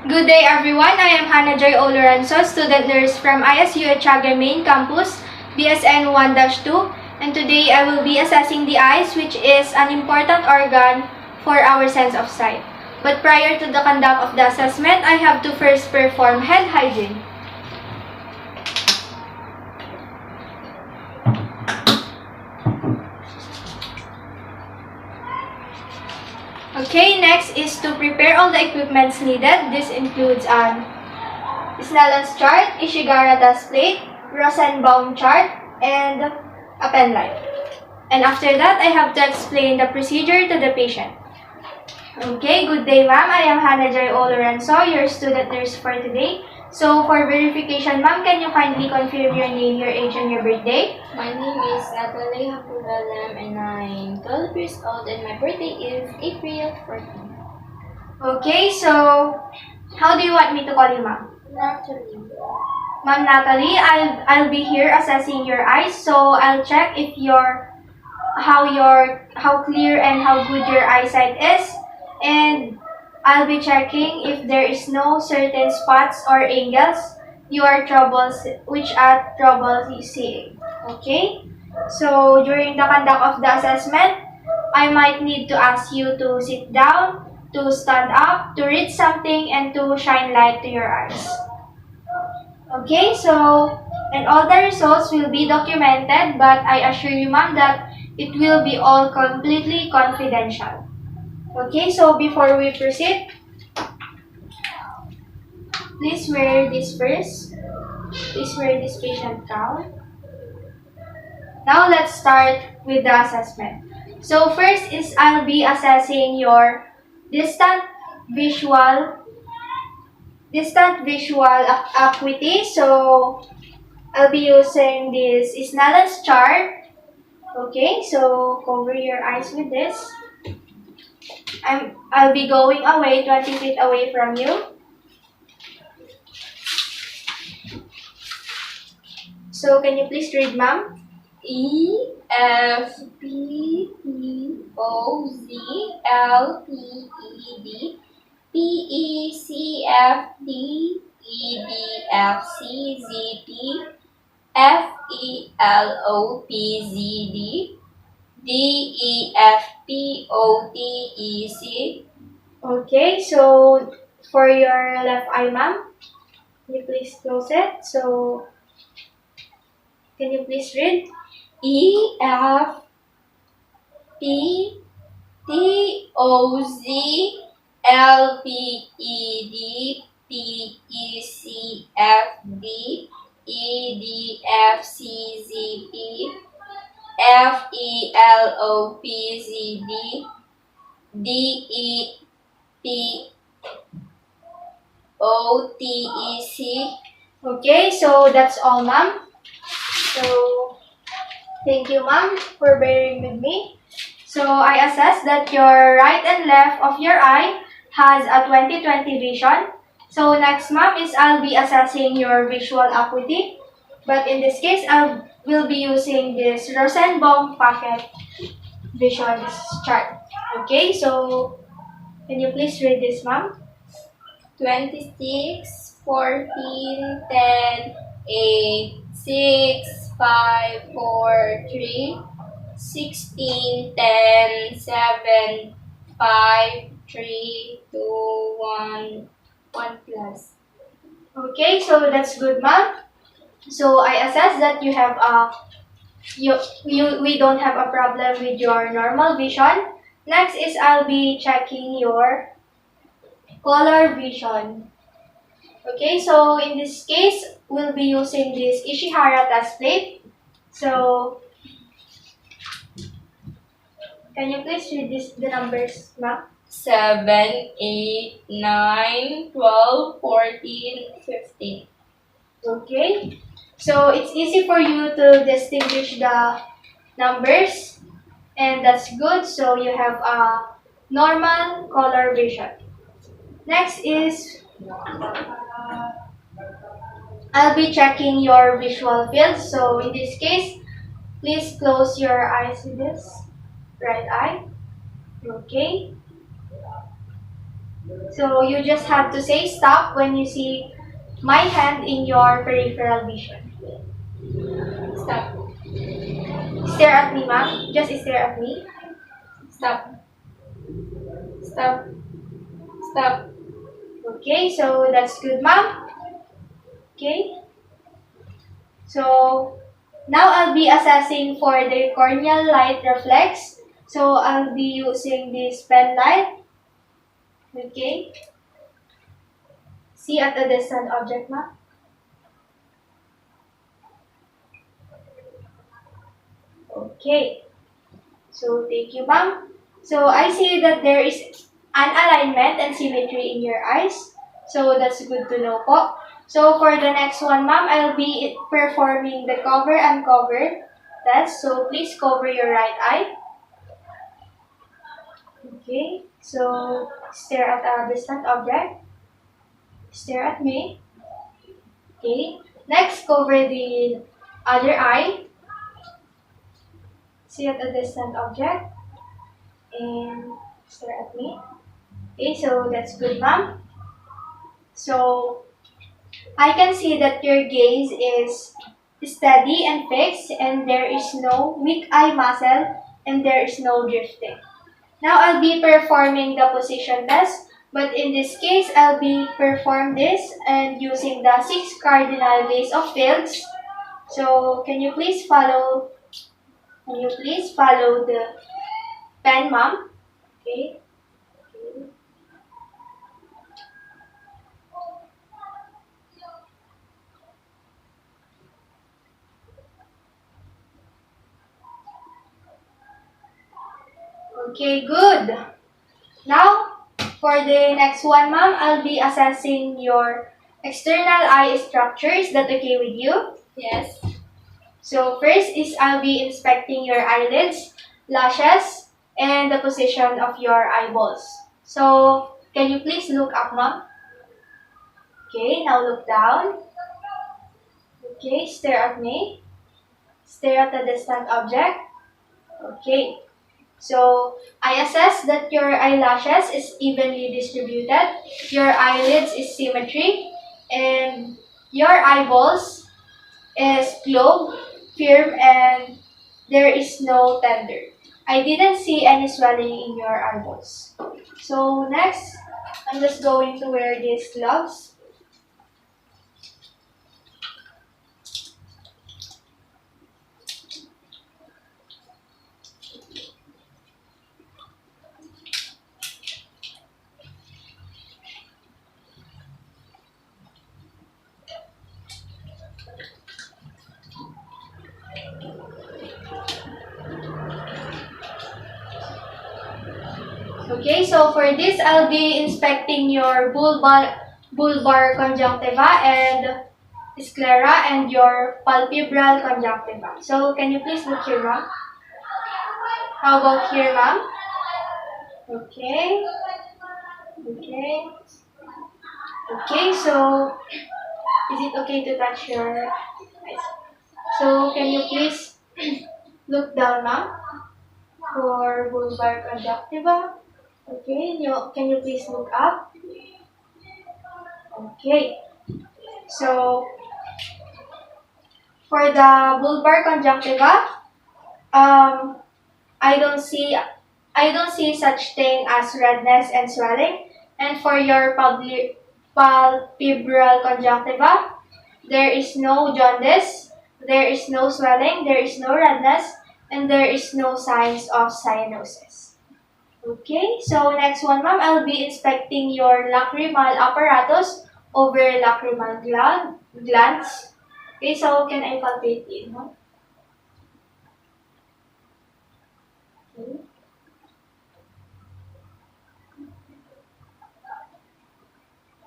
Good day everyone, I am Hannah Joy Oloranzo, student nurse from ISU Echaga Main Campus, BSN 1-2, and today I will be assessing the eyes, which is an important organ for our sense of sight. But prior to the conduct of the assessment, I have to first perform hand hygiene. Okay, next is to prepare all the equipments needed. This includes an Snellen's chart, Ishigara dust plate, Rosenbaum chart, and a pen light. And after that, I have to explain the procedure to the patient. Okay, good day ma'am. I am Hannah Joy Oloranzo, your student nurse for today. So for verification ma'am, can you kindly confirm your name, your age, and your birthday? My name is Natalie Hapugalam and I'm 12 years old and my birthday is April 14. Okay, so how do you want me to call you ma'am? Natalie. Ma'am Natalie, I'll be here assessing your eyes, so I'll check if how clear and how good your eyesight is, and I'll be checking if there is no certain spots or angles you are which are troubles you see. Okay? So during the conduct of the assessment, I might need to ask you to sit down, to stand up, to read something, and to shine light to your eyes. Okay, so, and all the results will be documented, but I assure you ma'am that it will be all completely confidential. Okay, so before we proceed, please wear this first. Please wear this patient gown. Now let's start with the assessment. So first is I'll be assessing your distant visual acuity. So I'll be using this Snellen's chart. Okay, so cover your eyes with this. I'll be going away 20 feet away from you. So can you please read ma'am? E F P P O Z L P E D P E C F D E D F C Z T F E L O P Z D D E F P O T E C. Okay, so for your left eye ma'am, can you please close it? So can you please read? E F P T O Z L P E D P E C F D E D F C Z P F E L O P Z D D E P O T E C. Okay, so that's all ma'am. So thank you ma'am for bearing with me. So I assess that your right and left of your eye has a 20/20 vision. So next ma'am is I'll be assessing your visual acuity. But in this case, I will be using this Rosenbaum pocket vision chart. Okay, so can you please read this ma'am? 26, 14, 10, 8, 6, 5, 4, 3, 16, 10, 7, 5, 3, 2, 1, 1 plus. Okay, so that's good ma'am. So I assess that you have we don't have a problem with your normal vision. Next is I'll be checking your color vision. Okay, so in this case, we'll be using this Ishihara test plate. So can you please read the numbers, ma'am? 7, 8, 9, 12, 14, 15. Okay, so it's easy for you to distinguish the numbers, and that's good. So you have a normal color vision. Next is I'll be checking your visual field. So in this case, please close your eyes with this right eye. Okay. So you just have to say stop when you see my hand in your peripheral vision. Stop. Stare at me, ma'am. Just stare at me. Stop. Stop. Stop. Okay, so that's good, ma'am. Okay. So now I'll be assessing for the corneal light reflex. So I'll be using this pen light. Okay. See at a distant object, ma'am. Okay. So thank you, ma'am. So I see that there is an alignment and symmetry in your eyes. So that's good to know po. So for the next one, ma'am, I'll be performing the cover and cover test. So please cover your right eye. Okay. So stare at a distant object. Stare at me. Okay. Next, cover the other eye. See at a distant object. And stare at me. Okay, so that's good, ma'am. So I can see that your gaze is steady and fixed, and there is no weak eye muscle, and there is no drifting. Now I'll be performing the position test, but in this case, I'll be perform this and using the 6 cardinal ways of fields. So can you please follow? Can you please follow the pen, ma'am? Okay. Okay, good. Now, for the next one, ma'am, I'll be assessing your external eye structure. Is that okay with you? Yes. So first is I'll be inspecting your eyelids, lashes, and the position of your eyeballs. So can you please look up, ma'am? Okay, now look down. Okay, stare at me. Stare at the distant object. Okay. So I assess that your eyelashes is evenly distributed, your eyelids is symmetry, and your eyeballs is globe, firm, and there is no tender. I didn't see any swelling in your eyeballs. So next, I'm just going to wear these gloves. Okay, so for this, I'll be inspecting your bulbar conjunctiva and sclera and your palpebral conjunctiva. So can you please look here, ma'am? How about here, ma'am? Okay. Okay. Okay, so is it okay to touch your eyes? So can you please look down, ma'am, for bulbar conjunctiva? Okay, can you please look up? Okay. So for the bulbar conjunctiva, um, I don't see I don't see such thing as redness and swelling. And for your palpebral conjunctiva, there is no jaundice, there is no swelling, there is no redness, and there is no signs of cyanosis. Okay, so next one, ma'am, I'll be inspecting your lacrimal apparatus over lacrimal glands. Okay, so can I palpate it, no? Okay.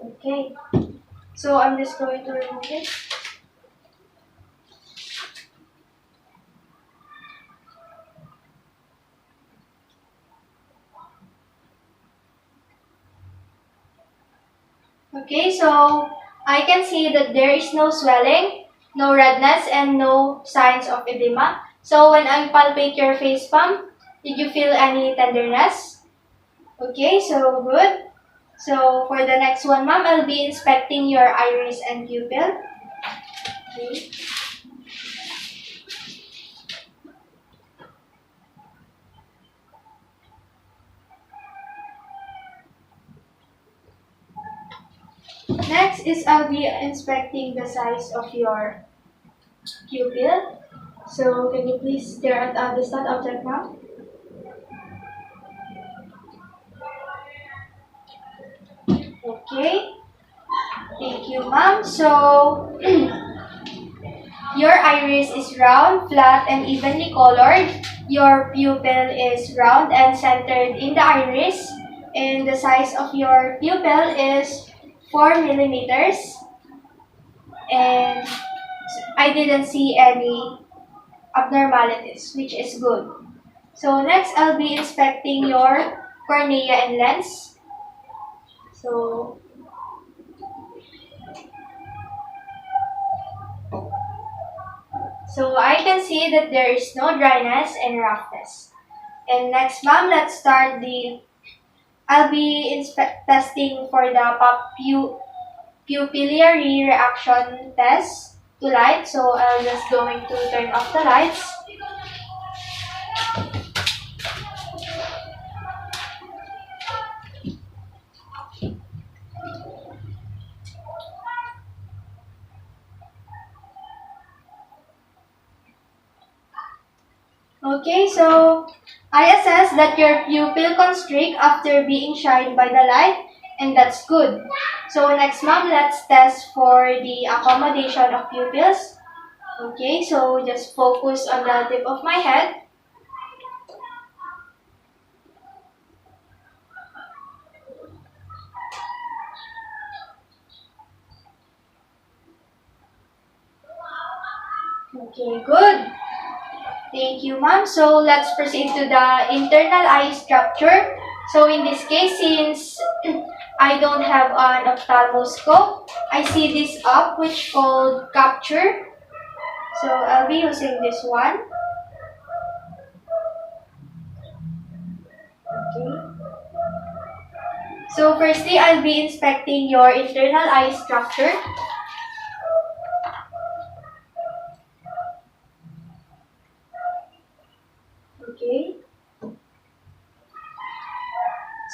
Okay. So I'm just going to remove it. Okay, so I can see that there is no swelling, no redness, and no signs of edema. So when I palpate your face palm, did you feel any tenderness? Okay, so good. So for the next one, ma'am, I'll be inspecting your iris and pupil. Okay. Next is I'll be inspecting the size of your pupil. So can you please stare at the distant object now? Okay. Thank you, ma'am. So your iris is round, flat, and evenly colored. Your pupil is round and centered in the iris. And the size of your pupil is 4 millimeters. And I didn't see any abnormalities, which is good. So next, I'll be inspecting your cornea and lens. So I can see that there is no dryness and roughness. And next, ma'am, let's start I'll be testing for the pupillary reaction test to light. So I'm just going to turn off the lights. Okay, so I assess that your pupil constrict after being shined by the light, and that's good. So next, ma'am, let's test for the accommodation of pupils. Okay, so just focus on the tip of my head. Okay, good. Thank you, ma'am. So let's proceed to the internal eye structure. So in this case, since I don't have an ophthalmoscope, I see this up which called capture. So I'll be using this one. Okay. So firstly, I'll be inspecting your internal eye structure. Okay.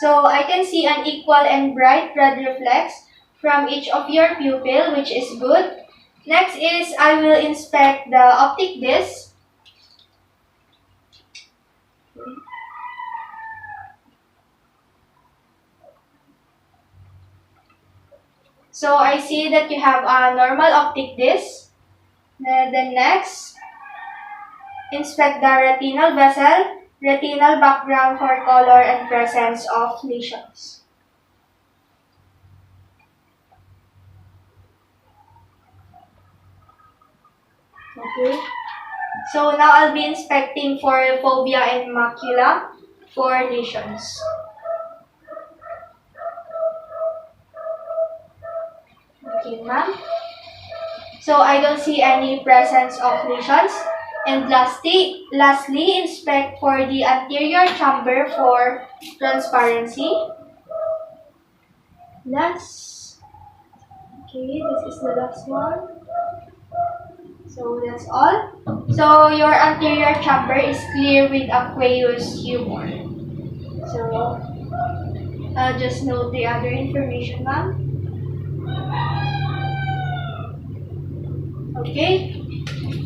So I can see an equal and bright red reflex from each of your pupil, which is good. Next is I will inspect the optic disc. So I see that you have a normal optic disc. Then next, inspect the retinal vessel, retinal background for color and presence of lesions. Okay. So now I'll be inspecting for fovea and macula for lesions. Okay, ma'am. So I don't see any presence of lesions. And lastly, inspect for the anterior chamber for transparency. Last. Okay, this is the last one. So that's all. So your anterior chamber is clear with aqueous humor. So I'll just note the other information, ma'am. Okay.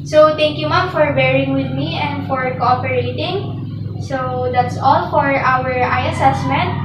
So thank you, ma'am, for bearing with me and for cooperating. So that's all for our eye assessment.